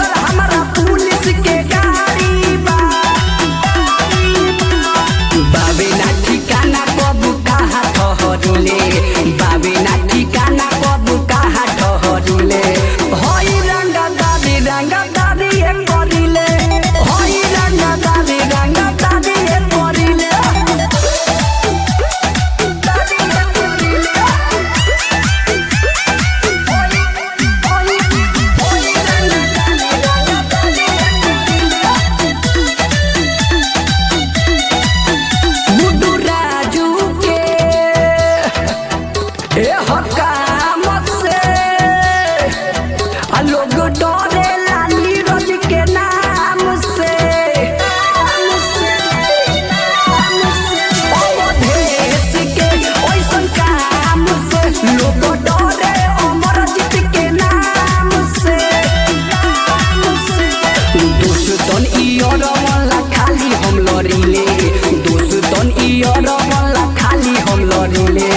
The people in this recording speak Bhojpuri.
लागल हमारा पुलिस के गाड़ी बा बाबे ना ठिकाना कब कहाँ ठहरुले बाबे ना ठिकाना कब कहाँ ठहरुले होई रंगदारी रंगदारी ए करिले होई रंगदारी रंगदारी ए करिले गुड्डू राजू के ए हकामत से लोग डरेला नीरज के नाम से देश के ओइसन काम से लोग डरे अमरजीत के नाम से दोस्तन इयर वाला खाली हम लड़िले दोस्तन इयर वाला खाली हम लड़िले